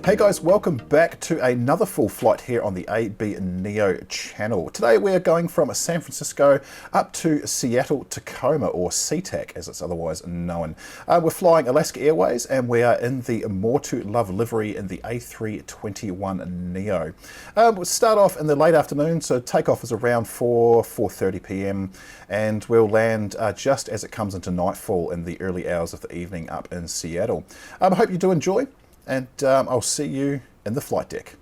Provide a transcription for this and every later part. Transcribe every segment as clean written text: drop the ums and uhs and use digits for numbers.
Hey guys, welcome back to another full flight here on the AB Neo channel. Today we're going from San Francisco up to Seattle, Tacoma, or SeaTac as it's otherwise known. We're flying Alaska Airways and we are in the More to Love livery in the A321neo. We'll start off in the late afternoon, so takeoff is around 4:30 p.m. and we'll land just as it comes into nightfall in the early hours of the evening up in Seattle. I hope you do enjoy. And I'll see you in the flight deck.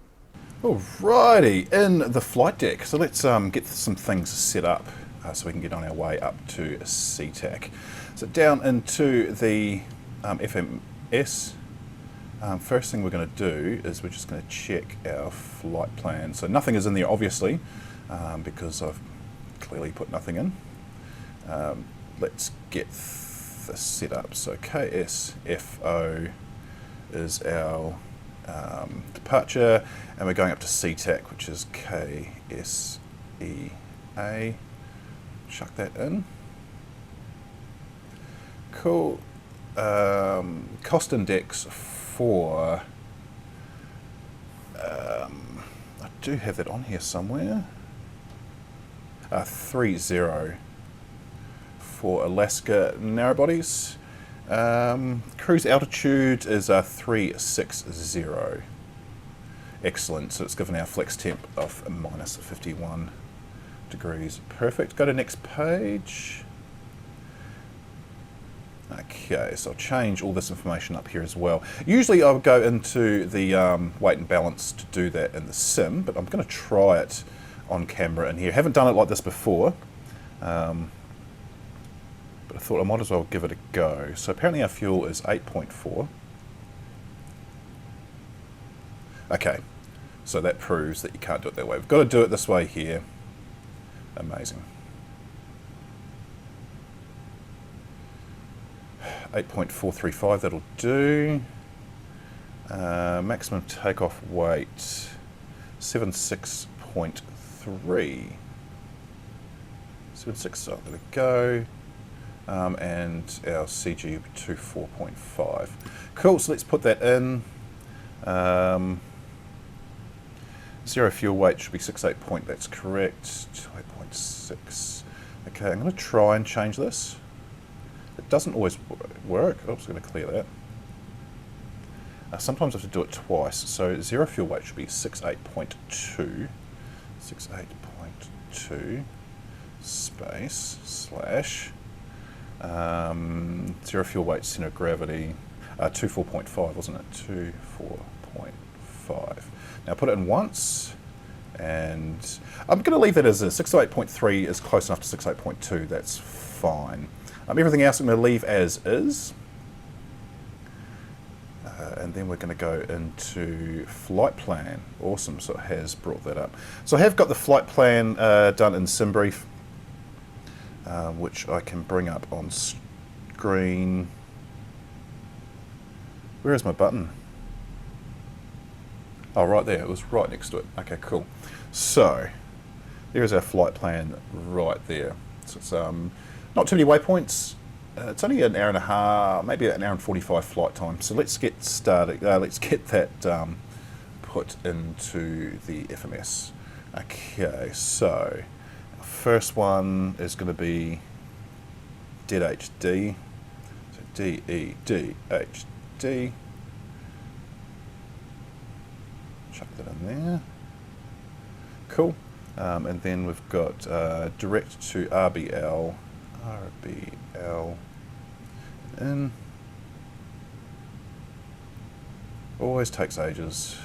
Alrighty, in the flight deck. So let's get some things set up so we can get on our way up to SeaTac. So down into the FMS. First thing we're going to do is we're just going to check our flight plan. So nothing is in there obviously because I've clearly put nothing in. Let's get this set up. So KSFO is our departure, and we're going up to SeaTac, which is KSEA. Chuck that in. Cool. Cost index for I do have that on here somewhere. 30 for Alaska narrowbodies. Cruise altitude is 360. Excellent, so it's given our flex temp of minus 51 degrees. Perfect. Go to next page. Okay, so I'll change all this information up here as well. Usually I would go into the weight and balance to do that in the sim, but I'm going to try it on camera in here. Haven't done it like this before. But I thought I might as well give it a go. So apparently our fuel is 8.4. Okay, so that proves that you can't do it that way. We've got to do it this way here. Amazing. 8.435, that'll do. Maximum takeoff weight, 76.3. 76, oh, there we go. And our CG to 4.5. Cool, so let's put that in. Zero fuel weight should be 68 point, that's correct. 8.6. Okay, I'm going to try and change this. It doesn't always work. Oops, I'm going to clear that. Sometimes I have to do it twice. So zero fuel weight should be 68.2. 68.2 space slash. Zero fuel weight, center of gravity, 24.5, wasn't it? 24.5. Now put it in once, and I'm going to leave that as is. 68.3 is close enough to 68.2, that's fine. Everything else I'm going to leave as is. And then we're going to go into flight plan. Awesome, so it has brought that up. So I have got the flight plan done in SimBrief. Which I can bring up on screen. Where is my button? Oh, right there. It was right next to it. Okay, cool. So there's our flight plan right there. So it's not too many waypoints. It's only an hour and a half, maybe an hour and 45 flight time. So let's get started. Let's get that put into the FMS. Okay, so first one is going to be DEDHD, so DEDHD, chuck that in there, cool, and then we've got direct to RBL in, always takes ages.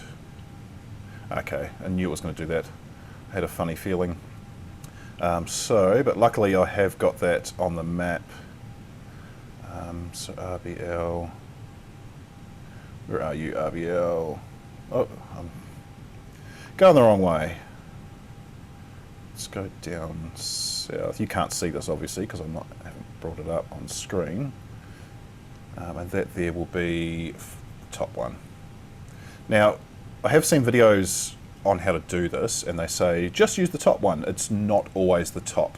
Okay, I knew it was going to do that, I had a funny feeling. But luckily I have got that on the map. So RBL, where are you, RBL? Oh, I'm going the wrong way. Let's go down south. You can't see this obviously because I haven't brought it up on screen. And that there will be the top one. Now, I have seen videos on how to do this, and they say just use the top one. It's not always the top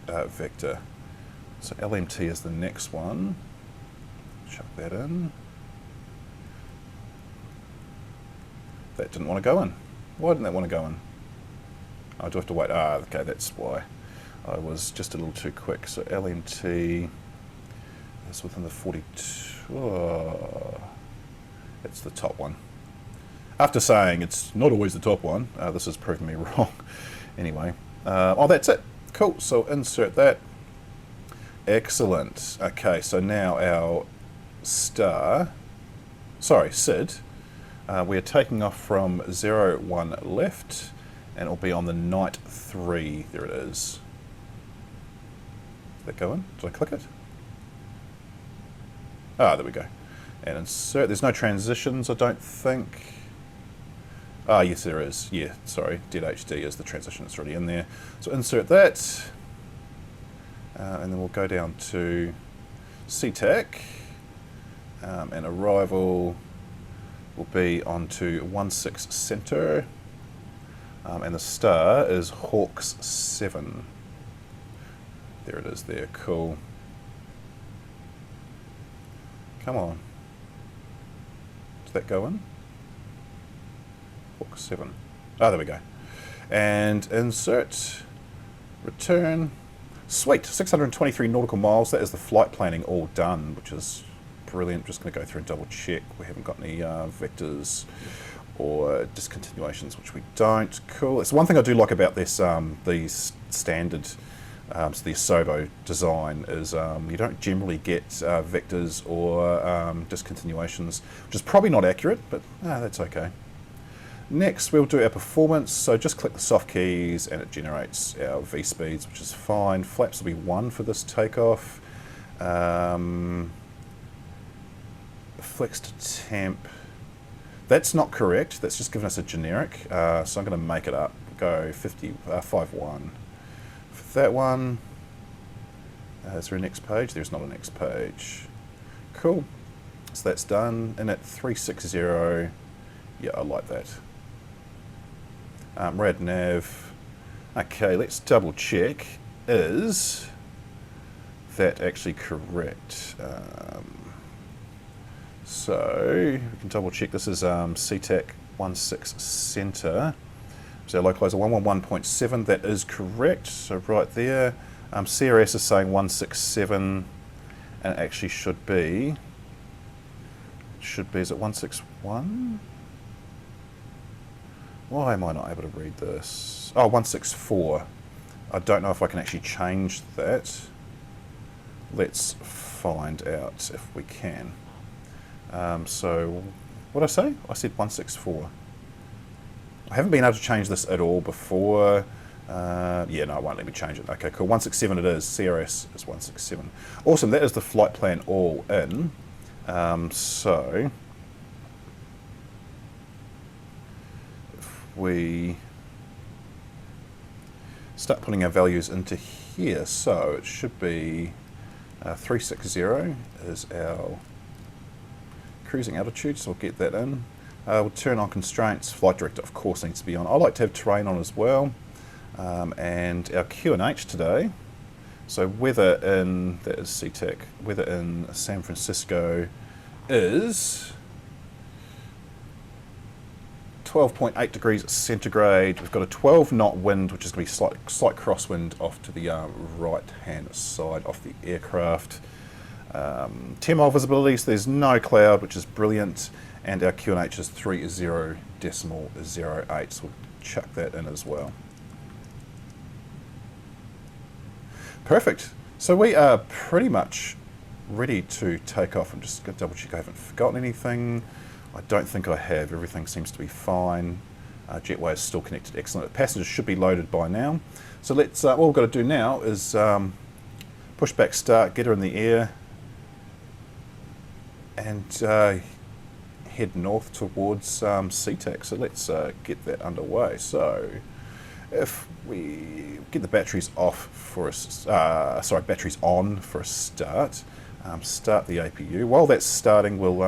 vector. So LMT is the next one. Chuck that in. That didn't want to go in. Why didn't that want to go in? I do have to wait. Ah, okay, that's why. I was just a little too quick. So LMT is within the 42. Oh, it's the top one. After saying it's not always the top one, this has proven me wrong. Anyway, oh, that's it. Cool. So insert that. Excellent. Okay, so now our SID, we're taking off from 01 left, and it'll be on the night 3. There it is. Did that go in? Did I click it? Ah, there we go. And insert. There's no transitions, I don't think. Ah, yes, there is. Yeah, sorry. Dead HD is the transition that's already in there. So insert that. And then we'll go down to SeaTac. And arrival will be onto 16 center. And the star is Hawks 7. There it is there. Cool. Come on. Did that go in? Hawks 7. Ah, there we go. And insert. Return. Sweet. 623 nautical miles. That is the flight planning all done, which is brilliant. Just going to go through and double check. We haven't got any vectors or discontinuations, which we don't. Cool. It's one thing I do like about this, these standard, so the Asobo design is you don't generally get vectors or discontinuations, which is probably not accurate, but that's okay. Next, we'll do our performance. So just click the soft keys and it generates our V speeds, which is fine. Flaps will be 1 for this takeoff. Flexed temp. That's not correct. That's just given us a generic. So I'm going to make it up. Go 5.1 for that one. Is there a next page? There's not a next page. Cool. So that's done. And at 360, yeah, I like that. Rad nav. Okay, let's double check. Is that actually correct? So we can double check. This is SeaTac 16 center. So our localizer 111.7. That is correct. So right there, CRS is saying 167, and it actually should be. Is it 161? Why am I not able to read this? Oh, 164. I don't know if I can actually change that. Let's find out if we can. So, what did I say? I said 164. I haven't been able to change this at all before. Yeah, no, it won't let me change it. Okay, cool. 167 it is. CRS is 167. Awesome. That is the flight plan all in. So, if we start putting our values into here, so it should be 360 is our cruising altitude, so we'll get that in. We'll turn on constraints. Flight director, of course, needs to be on. I like to have terrain on as well. And our QNH today, so weather in, that is SeaTac, weather in San Francisco is 12.8 degrees centigrade. We've got a 12 knot wind, which is going to be slight crosswind off to the right hand side of the aircraft. 10 mile visibility, so there's no cloud, which is brilliant, and our QNH is 30.08, so we'll chuck that in as well. Perfect. So we are pretty much ready to take off. I'm just going to double check I haven't forgotten anything. I don't think I have. Everything seems to be fine. Jetway is still connected. Excellent. Passengers should be loaded by now. So let's. What we've got to do now is pushback start, get her in the air, and head north towards SeaTac. So let's get that underway. So if we get the batteries off for a batteries on for a start. Start the APU. While that's starting, we'll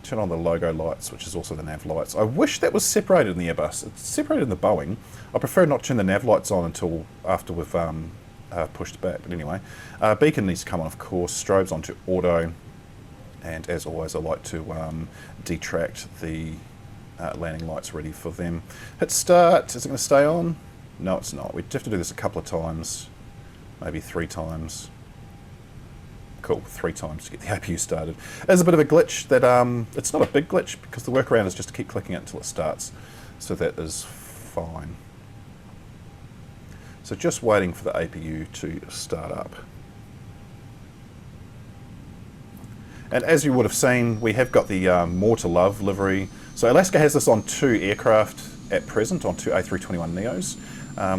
turn on the logo lights, which is also the nav lights. I wish that was separated in the Airbus. It's separated in the Boeing. I prefer not to turn the nav lights on until after we've pushed back. But anyway, beacon needs to come on, of course. Strobes onto auto. And as always, I like to detract the landing lights ready for them. Hit start. Is it going to stay on? No, it's not. We'd have to do this a couple of times, maybe 3 times. Cool, 3 times to get the APU started. There's a bit of a glitch that, it's not a big glitch because the workaround is just to keep clicking it until it starts. So that is fine. So just waiting for the APU to start up. And as you would have seen, we have got the More to Love livery. So Alaska has this on 2 aircraft at present, on 2 A321neos.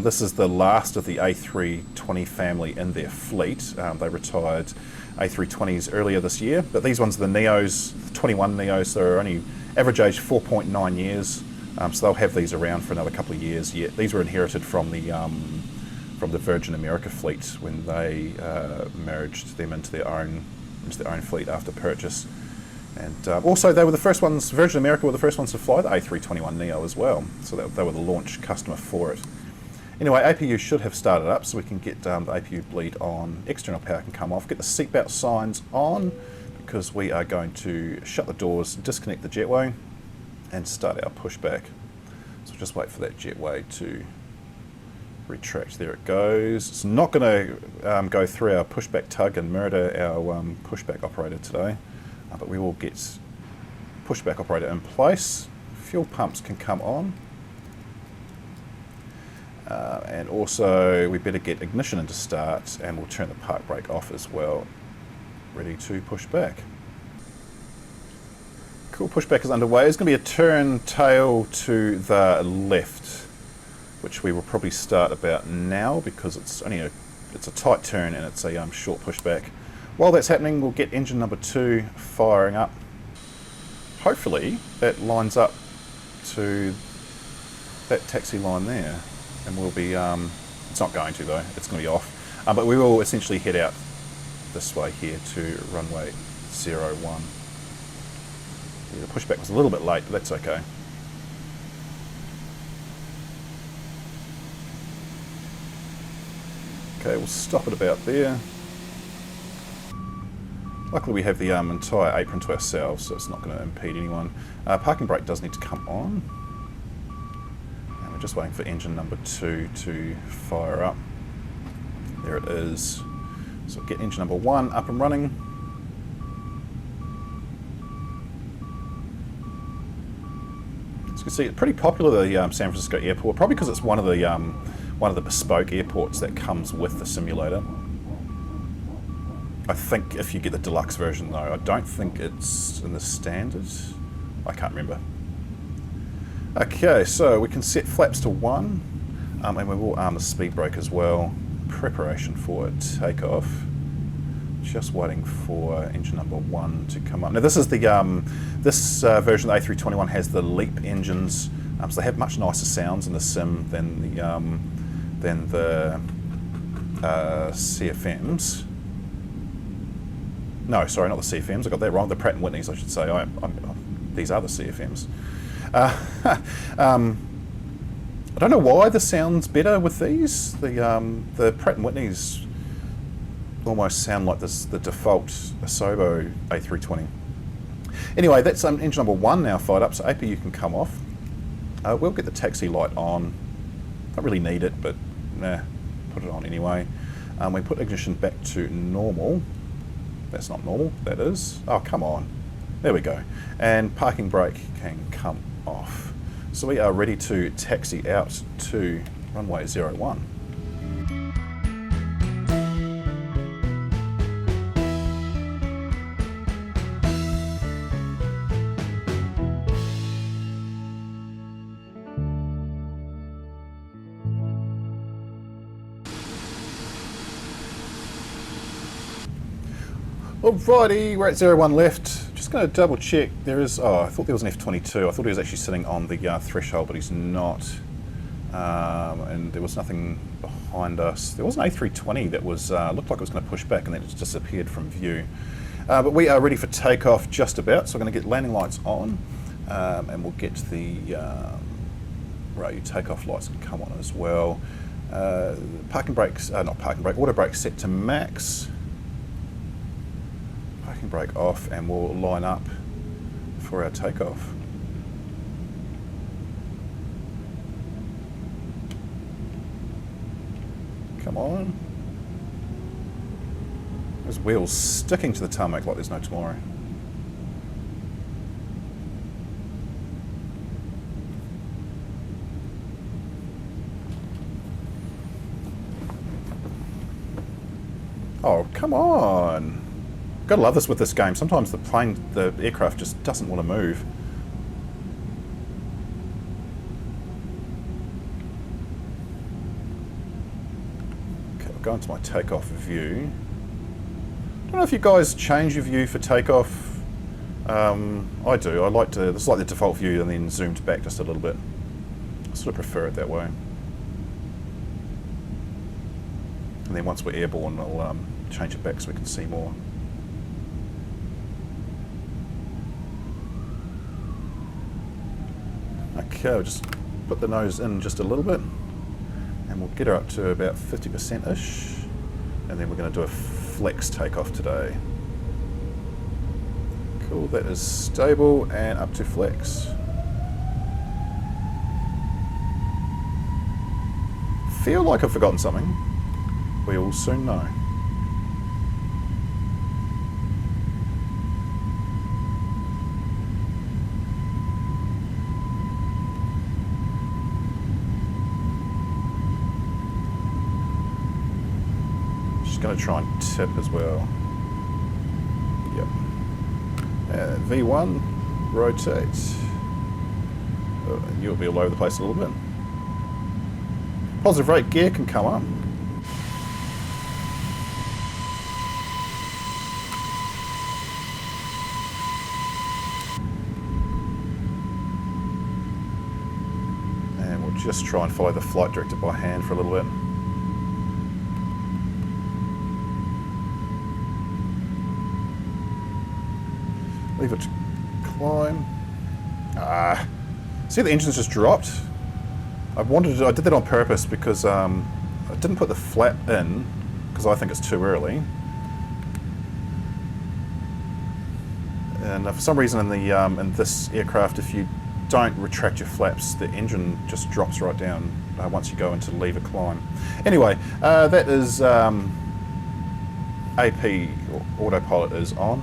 This is the last of the A320 family in their fleet. They retired A320s earlier this year, but these ones are the Neos, the 21 Neos. They're only average age 4.9 years, so they'll have these around for another couple of years yet. These were inherited from the Virgin America fleet when they merged them into their own fleet after purchase. And also they were the first ones, Virgin America were the first ones to fly the A321neo as well, so they were the launch customer for it. Anyway, APU should have started up, so we can get the APU bleed on, external power can come off, get the seatbelt signs on, because we are going to shut the doors, disconnect the jetway, and start our pushback. So just wait for that jetway to retract. There it goes. It's not going to go through our pushback tug and murder our pushback operator today, but we will get pushback operator in place. Fuel pumps can come on. And also we better get ignition into start, and we'll turn the park brake off as well. Ready to push back. Cool, pushback is underway. There's going to be a turn tail to the left, which we will probably start about now because it's a tight turn and it's a short pushback. While that's happening, we'll get engine number 2 firing up. Hopefully that lines up to that taxi line there. And we'll be, it's not going to though, it's going to be off. But we will essentially head out this way here to runway 01. Yeah, the pushback was a little bit late, but that's okay. Okay, we'll stop it about there. Luckily we have the entire apron to ourselves, so it's not going to impede anyone. Parking brake does need to come on. Just waiting for engine number 2 to fire up. There it is. So we'll get engine number 1 up and running. As you can see, it's pretty popular, the San Francisco airport, probably because it's one of the bespoke airports that comes with the simulator. I think if you get the deluxe version though, I don't think it's in the standard. I can't remember. Okay, so we can set flaps to 1, and we will arm the speed brake as well. Preparation for takeoff. Just waiting for engine number 1 to come up. Now this is the this version of the A321 has the LEAP engines, so they have much nicer sounds in the sim than the CFMs. No, sorry, not the CFMs. I got that wrong. The Pratt & Whitneys, I should say. These are the CFMs. I don't know why this sounds better with these. The Pratt & Whitneys almost sound like the default Asobo A320. Anyway, that's engine number 1 now fired up, so APU can come off. We'll get the taxi light on. Don't really need it, but nah, put it on anyway. We put ignition back to normal. That's not normal, that is. Oh, come on. There we go. And parking brake can come off. So we are ready to taxi out to runway 01. Alrighty, we're at 01 left. Just going to double check. There is, I thought there was an F22. I thought he was actually sitting on the threshold, but he's not. And there was nothing behind us. There was an A320 that was looked like it was going to push back, and then it just disappeared from view. But we are ready for takeoff just about, so we're going to get landing lights on, and we'll get the takeoff lights can come on as well. Parking brakes, not parking brake, auto brake set to max. Parking brake off, and we'll line up for our takeoff. Come on. Those wheels sticking to the tarmac like there's no tomorrow. Oh, come on. Gotta love this with this game. Sometimes the aircraft just doesn't want to move. Okay, I'll go into my takeoff view. I don't know if you guys change your view for takeoff. I do. I like to, this is like the default view and then zoomed back just a little bit. I sort of prefer it that way. And then once we're airborne, I'll change it back so we can see more. Okay, we'll just put the nose in just a little bit, and we'll get her up to about 50%-ish, and then we're going to do a flex takeoff today. Cool, that is stable and up to flex. Feel like I've forgotten something. We will soon know. Just going to try and tip as well. Yep. And V1, rotate. Oh, and you'll be all over the place a little bit. Positive rate gear can come up. Just try and follow the flight director by hand for a little bit. Leave it to climb. See, the engine's just dropped. I did that on purpose because I didn't put the flap in because I think it's too early. And for some reason in this aircraft, if you don't retract your flaps, the engine just drops right down once you go into lever climb. Anyway, that is AP autopilot is on,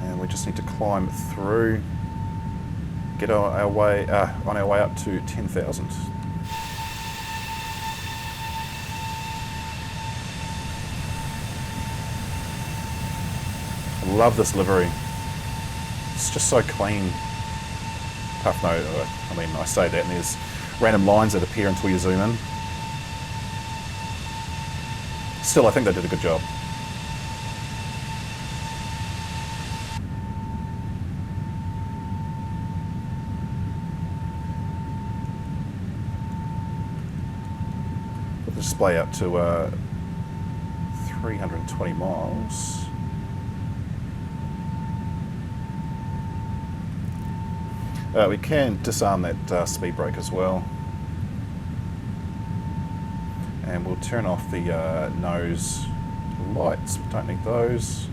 and we just need to climb through, get on our way up to 10,000. I love this livery. It's just so clean. Apart from, I mean, I say that and there's random lines that appear until you zoom in. Still, I think they did a good job. Put the display up to 320 miles. We can disarm that speed brake as well, and we'll turn off the nose lights. We don't need those.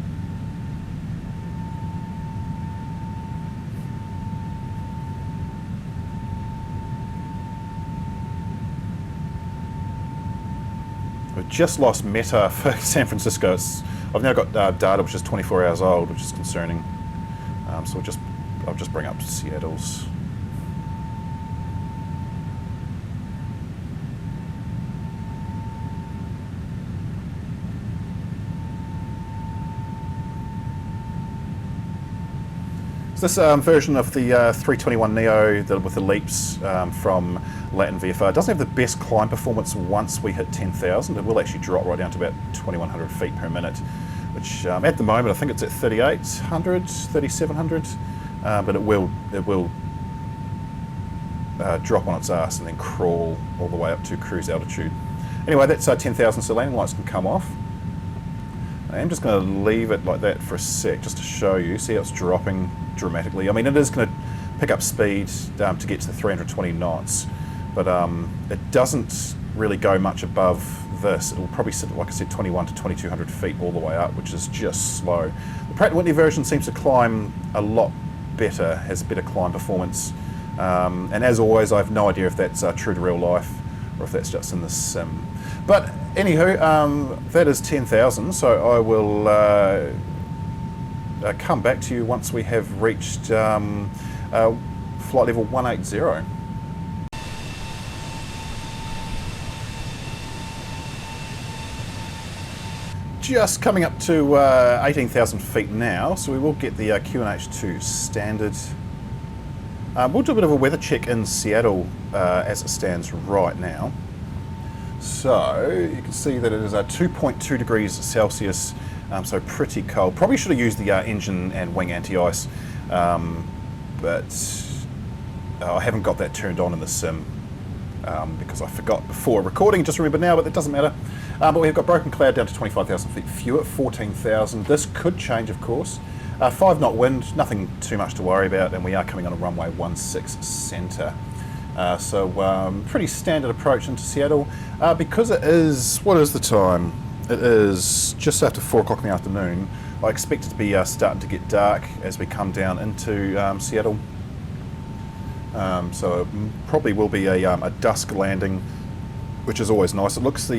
We've just lost Meta for San Francisco. I've now got data which is 24 hours old, which is concerning. So I'll just bring up Seattle's. So this version of the A321neo with the leaps from Latin VFR doesn't have the best climb performance once we hit 10,000. It will actually drop right down to about 2,100 feet per minute, which at the moment I think it's at 3,800, 3,700. But it will drop on its ass and then crawl all the way up to cruise altitude. Anyway, that's 10,000, so landing lights can come off. I am just going to leave it like that for a sec, just to show you. See how it's dropping dramatically. I mean, it is going to pick up speed to get to the 320 knots, but it doesn't really go much above this. It will probably sit, like I said, 21 to 2,200 feet all the way up, which is just slow. The Pratt & Whitney version seems to climb a lot better, has better climb performance, and as always I have no idea if that's true to real life or if that's just in the sim. But anywho, that is 10,000, so I will come back to you once we have reached flight level 180. Just coming up to 18,000 feet now, so we will get the QNH2 standard. We'll do a bit of a weather check in Seattle as it stands right now. So you can see that it is 2.2 degrees Celsius, so pretty cold. Probably should have used the engine and wing anti-ice, but I haven't got that turned on in the sim because I forgot before recording, just remember now, but that doesn't matter. But we've got broken cloud down to 25,000 feet, fewer, 14,000. This could change, of course. 5 knot wind, nothing too much to worry about, and we are coming on a runway 16 center. So pretty standard approach into Seattle. Because it is, what is the time? It is just after 4 o'clock in the afternoon. I expect it to be starting to get dark as we come down into Seattle. So it probably will be a dusk landing, which is always nice. It looks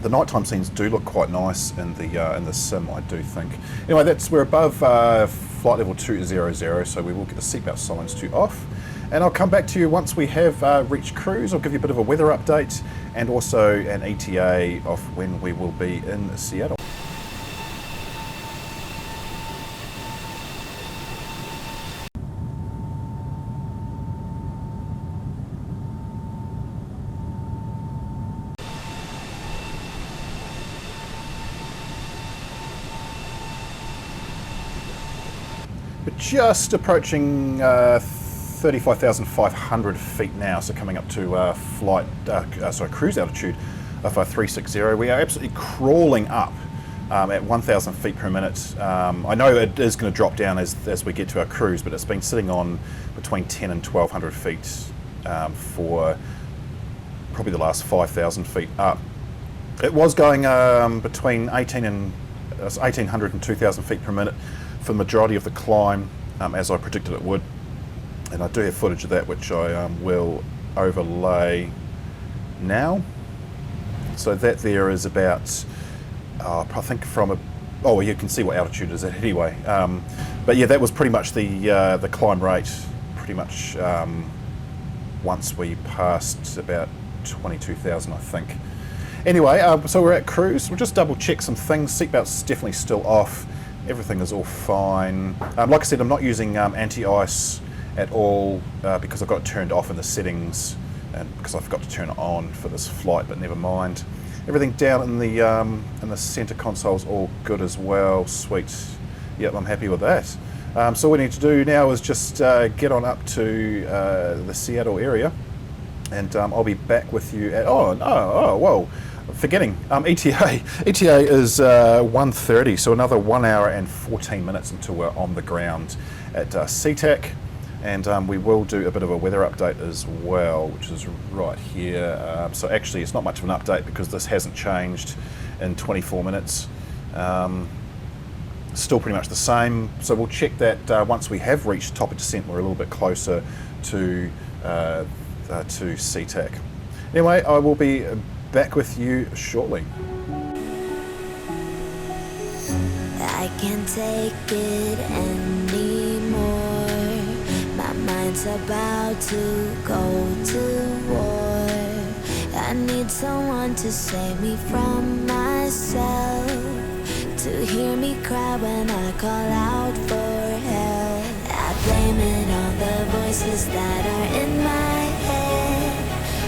the nighttime scenes do look quite nice in the sim, I do think. Anyway, we're above flight level 200, so we will get the seatbelt signs to off. And I'll come back to you once we have reached cruise. I'll give you a bit of a weather update and also an ETA of when we will be in Seattle. We're just approaching 35,500 feet now, so coming up to cruise altitude of 360. We are absolutely crawling up at 1,000 feet per minute. I know it is going to drop down as we get to our cruise, but it's been sitting on between 10 and 1,200 feet for probably the last 5,000 feet up. It was going between 1,800 and 2,000 feet per minute for the majority of the climb, as I predicted it would. And I do have footage of that, which I will overlay now. So that there is about, I think you can see what altitude it is at anyway. But yeah, that was pretty much the climb rate, pretty much once we passed about 22,000, I think. Anyway, so we're at cruise. We'll just double check some things. Seatbelt's definitely still off. Everything is all fine. Like I said, I'm not using anti-ice at all because I've got it turned off in the settings and because I forgot to turn it on for this flight, but never mind. Everything down in the center console is all good as well. Sweet. Yep, I'm happy with that. So what we need to do now is just get on up to the Seattle area, and I'll be back with you at, whoa, forgetting, ETA is 1:30, so another 1 hour and 14 minutes until we're on the ground at SeaTac. And we will do a bit of a weather update as well, which is right here. So actually it's not much of an update because this hasn't changed in 24 minutes. Still pretty much the same. So we'll check that once we have reached top of descent, we're a little bit closer to SeaTac. Anyway, I will be back with you shortly. I can't take it anymore. My mind's about to go to war. I need someone to save me from myself, to hear me cry when I call out for help. I blame it on the voices that are in my head,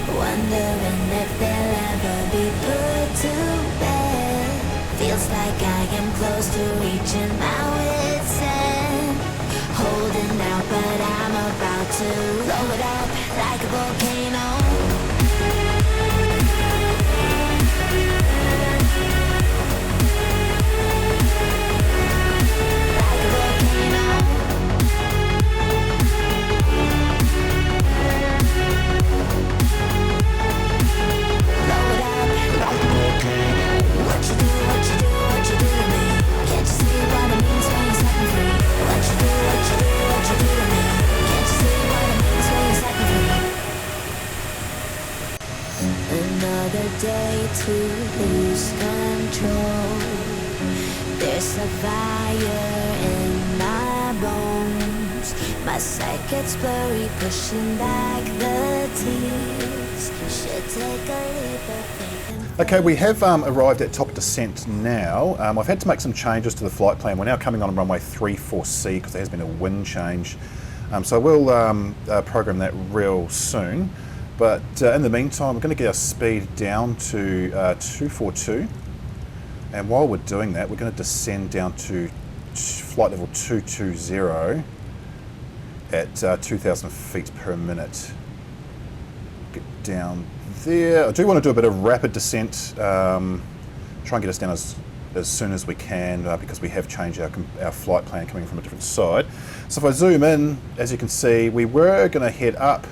wondering if they'll ever be put to bed. Feels like I am close to reaching my wit's end, holding out, but I'm about to blow it up like a volcano. to lose control. There's a fire in my bones. My sight gets blurry, pushing back the tears. Should take a leap of faith and Okay, we have arrived at top descent now. I've had to make some changes to the flight plan. We're now coming on runway 34C because there has been a wind change. So I will program that real soon. But in the meantime, we're going to get our speed down to 242. And while we're doing that, we're going to descend down to flight level 220 at 2,000 feet per minute. Get down there. I do want to do a bit of rapid descent. Try and get us down as soon as we can because we have changed our flight plan coming from a different side. So if I zoom in, as you can see, we were going to head up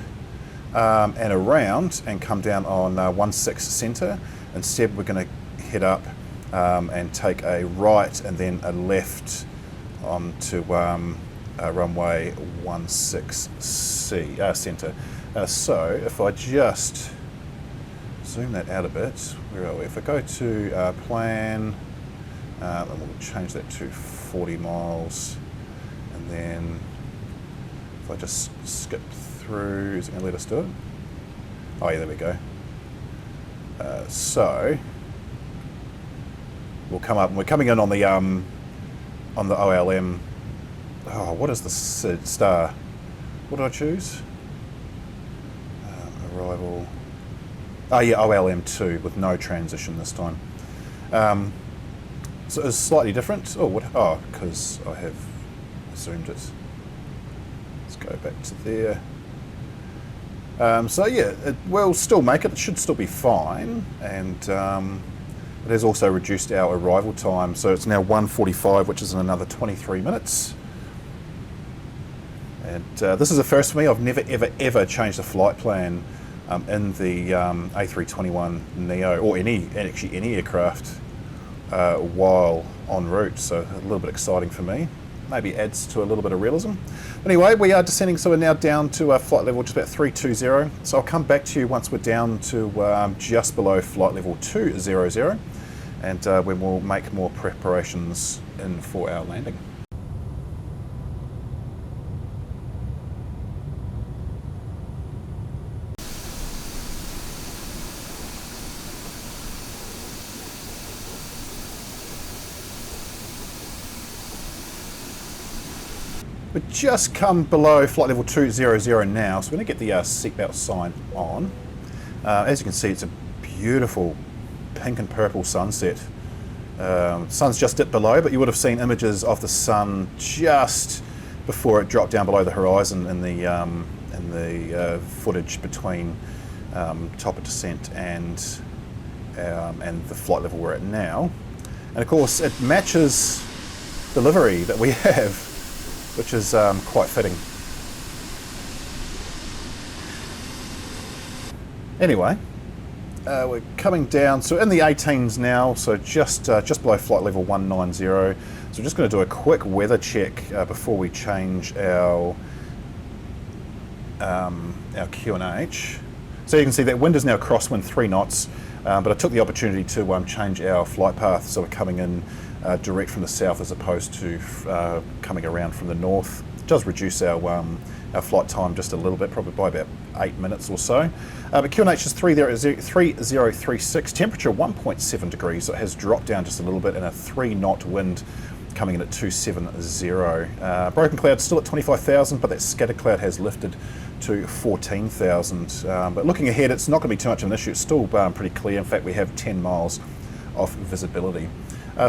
and around and come down on 16 centre. Instead, we're going to head up and take a right and then a left onto runway 16C centre. So if I just zoom that out a bit, where are we? If I go to plan, and we'll change that to 40 miles, and then if I just skip through, is it going to let us do it? Oh yeah, there we go. So we'll come up, and we're coming in on the OLM. Oh, what is the star? What did I choose? Arrival. Oh yeah, OLM2 with no transition this time. So it's slightly different. Oh, what? Oh, because I have zoomed it. Let's go back to there. So yeah, it will still make it. It should still be fine, and it has also reduced our arrival time. So it's now 1:45, which is in another 23 minutes. And this is a first for me. I've never ever changed a flight plan in the A321neo or any aircraft while en route. So a little bit exciting for me. Maybe adds to a little bit of realism. Anyway, we are descending, so we're now down to flight level just about 320. So I'll come back to you once we're down to just below flight level 200, and when we'll make more preparations in for our landing. We've just come below flight level 200 now, so we're going to get the seatbelt sign on. As you can see, it's a beautiful pink and purple sunset. Sun's just dipped below, but you would have seen images of the sun just before it dropped down below the horizon in the footage between top of descent and the flight level we're at now. And of course, it matches the livery that we have, which is quite fitting. Anyway, we're coming down, so in the 18s now, so just below flight level 190. So we're just going to do a quick weather check before we change our QNH. So you can see that wind is now crosswind 3 knots, but I took the opportunity to change our flight path, so we're coming in direct from the south as opposed to coming around from the north. It does reduce our flight time just a little bit, probably by about 8 minutes or so. But QNH is 3036, temperature 1.7 degrees, so it has dropped down just a little bit, and a 3-knot wind coming in at 270. Broken cloud still at 25,000, but that scattered cloud has lifted to 14,000. But looking ahead, it's not going to be too much of an issue. It's still pretty clear. In fact, we have 10 miles of visibility.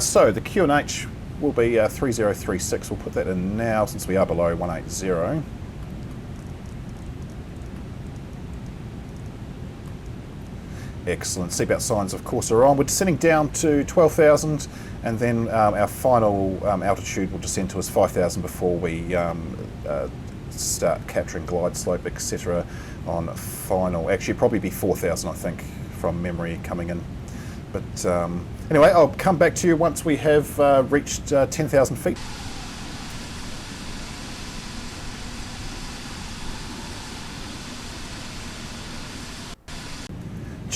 So the QNH will be 3036. We'll put that in now since we are below 180. Excellent. Seatbelt signs, of course, are on. We're descending down to 12,000, and then our final altitude will descend to us 5,000 before we start capturing glide slope, etc. on final. Actually, probably be 4,000, I think, from memory coming in. But anyway, I'll come back to you once we have reached 10,000 feet.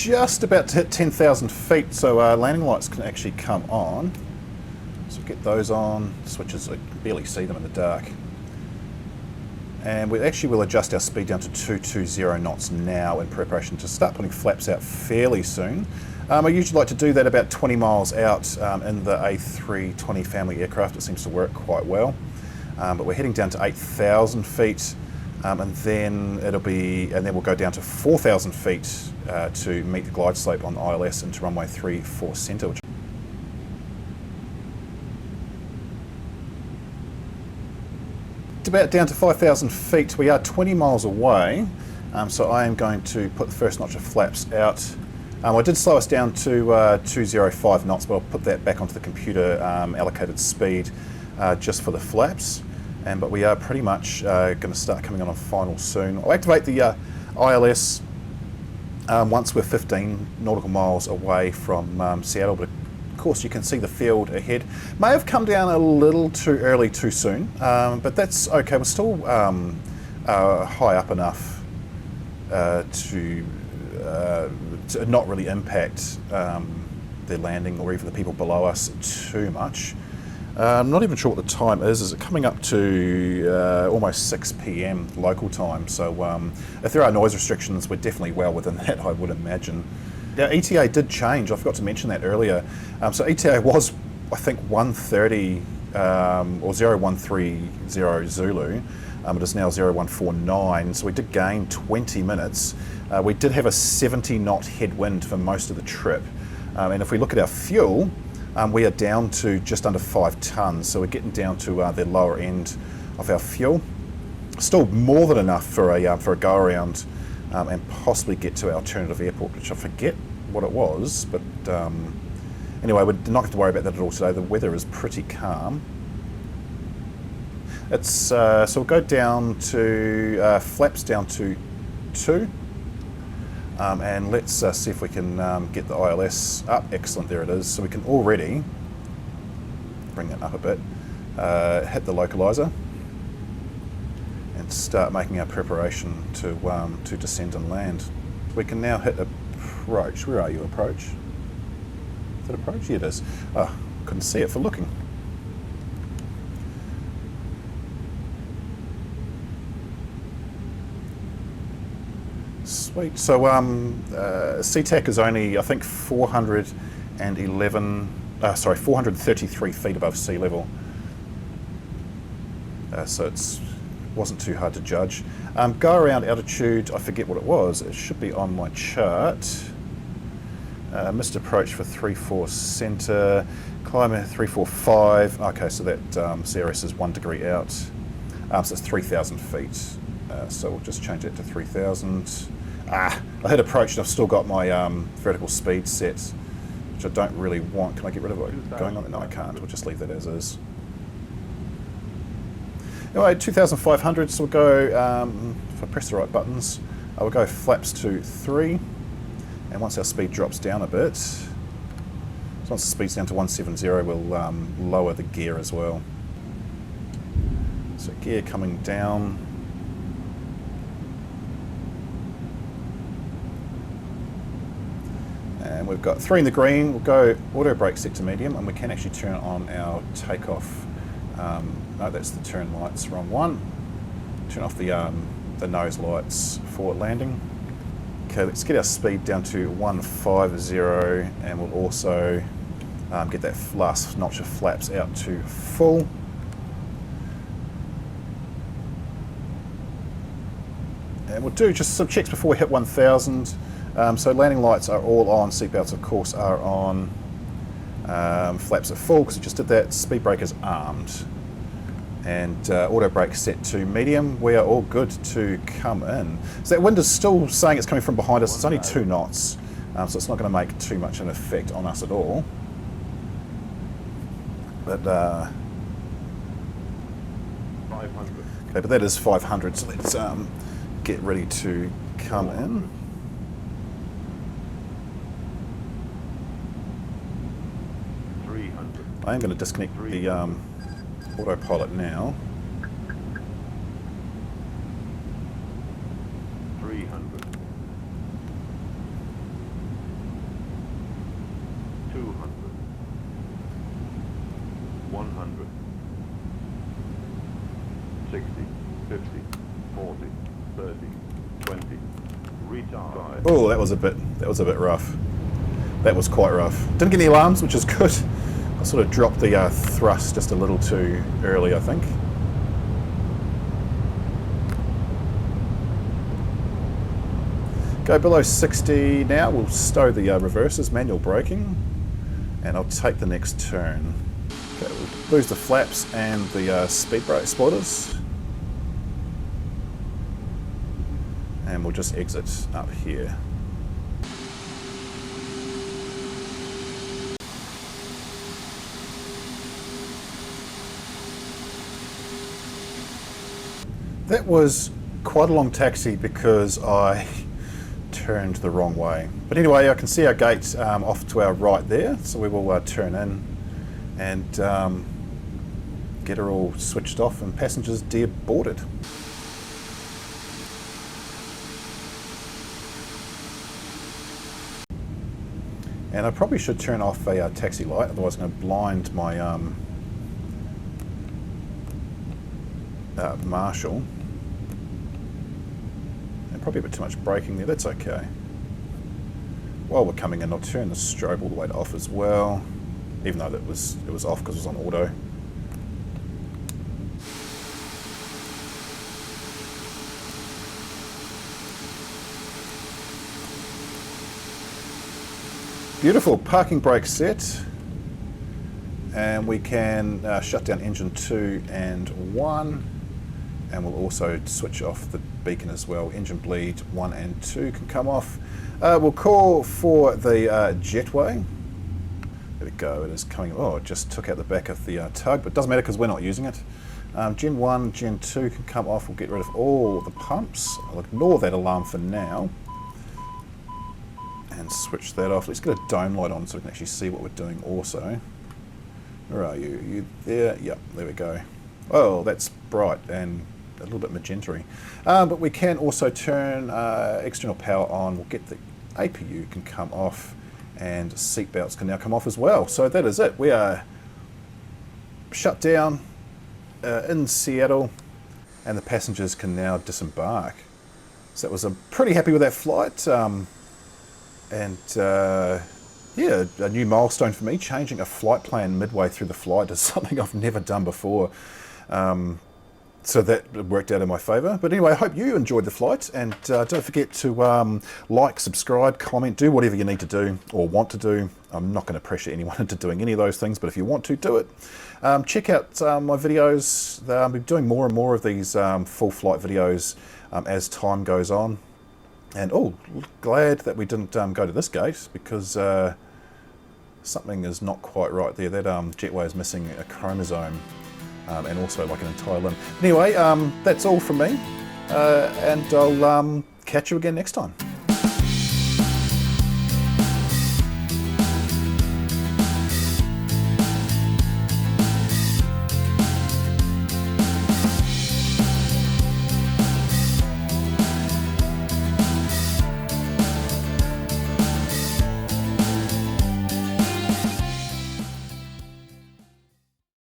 just about to hit 10,000 feet, so landing lights can actually come on. So get those on. Switches, I can barely see them in the dark. And we actually will adjust our speed down to 220 knots now in preparation to start putting flaps out fairly soon. I usually like to do that about 20 miles out in the A320 family aircraft. It seems to work quite well. But we're heading down to 8,000 feet, and then we'll go down to 4,000 feet to meet the glide slope on the ILS into runway 34 centre. About down to 5,000 feet. We are 20 miles away, so I am going to put the first notch of flaps out. I did slow us down to 205 knots, but I'll put that back onto the computer allocated speed just for the flaps. But we are pretty much going to start coming on final soon. I'll activate the ILS once we're 15 nautical miles away from Seattle, but of course you can see the field ahead. May have come down a little too early too soon, but that's okay. We're still high up enough to not really impact the landing or even the people below us too much. I'm not even sure what the time is. Is it coming up to almost 6 p.m. local time? So if there are noise restrictions, we're definitely well within that, I would imagine. Now, ETA did change. I forgot to mention that earlier. So ETA was, I think, 1:30 or 0130 Zulu. It is now 0149, so we did gain 20 minutes. We did have a 70 knot headwind for most of the trip. And if we look at our fuel, we are down to just under 5 tonnes, so we're getting down to the lower end of our fuel. Still more than enough for a go around and possibly get to our alternative airport, which I forget what it was, but anyway, we're not going to worry about that at all today. The weather is pretty calm. It's so we'll go down to flaps down to 2, and let's see if we can get the ILS up. Excellent, there it is. So we can already bring that up a bit, hit the localizer, and start making our preparation to descend and land. We can now hit approach. Where are you, approach? Is that approach? Yeah, it is. Oh, couldn't see it for looking. Sweet. So SeaTac is only, I think, 433 feet above sea level. So it wasn't too hard to judge. Go around altitude, I forget what it was. It should be on my chart. Missed approach for 34 centre, climb 345. Okay, so that CRS is 1 degree out. So it's 3,000 feet. So we'll just change it to 3,000. I hit approach and I've still got my vertical speed set, which I don't really want. Can I get rid of it going on? No, I can't. We'll just leave that as is. Anyway, 2,500, so we'll go, if I press the right buttons, we'll go flaps to 3, and once our speed drops down a bit, so once the speed's down to 170, we'll lower the gear as well. So gear coming down. And we've got 3 in the green. We'll go auto brake set to medium, and we can actually turn on our takeoff. No, that's the turn lights, wrong one. Turn off the nose lights for landing. Okay, let's get our speed down to 150, and we'll also get that last notch of flaps out to full. And we'll do just some checks before we hit 1,000. So landing lights are all on, seatbelts of course are on, flaps are full because we just did that, speed brake is armed, and auto brake set to medium. We are all good to come in. So that wind is still saying it's coming from behind us. It's only 2 knots, so it's not going to make too much an effect on us at all. But 500. Okay, but that is 500, so let's get ready to come in. I am going to disconnect the autopilot now. 300. 40, 30, 20, retard. Oh, that was a bit rough. That was quite rough. Didn't get any alarms, which is good. I sort of dropped the thrust just a little too early, I think. Go below 60 now. We'll stow the reverses, manual braking, and I'll take the next turn. Okay, we'll lose the flaps and the speed brake spoilers. And we'll just exit up here. That was quite a long taxi because I turned the wrong way. But anyway, I can see our gate off to our right there, so we will turn in and get her all switched off and passengers deboarded. And I probably should turn off a taxi light, otherwise I'm going to blind my marshal. And probably a bit too much braking there, that's okay. While we're coming in, I'll turn the strobe all the way to off as well, even though it was off because it was on auto. Beautiful, parking brake set, and we can shut down engine 2 and 1, and we'll also switch off the beacon as well. Engine bleed 1 and 2 can come off. We'll call for the jetway. There we go, it is coming. Oh, it just took out the back of the tug, but it doesn't matter because we're not using it. Gen 1, Gen 2 can come off. We'll get rid of all the pumps. I'll ignore that alarm for now. And switch that off. Let's get a dome light on so we can actually see what we're doing also. Where are you? Are you there? Yep, there we go. Oh, that's bright and a little bit magenta-y. But we can also turn external power on. We'll get the APU can come off and seat belts can now come off as well. So that is it. We are shut down in Seattle and the passengers can now disembark. So that was pretty happy with that flight. Yeah, a new milestone for me, changing a flight plan midway through the flight is something I've never done before. So that worked out in my favour. But anyway, I hope you enjoyed the flight, and don't forget to like, subscribe, comment, do whatever you need to do or want to do. I'm not going to pressure anyone into doing any of those things, but if you want to, do it. Check out my videos. I'll be doing more and more of these full flight videos as time goes on. And oh, glad that we didn't go to this gate because something is not quite right there. That jetway is missing a chromosome and also like an entire limb. Anyway, that's all from me and I'll catch you again next time.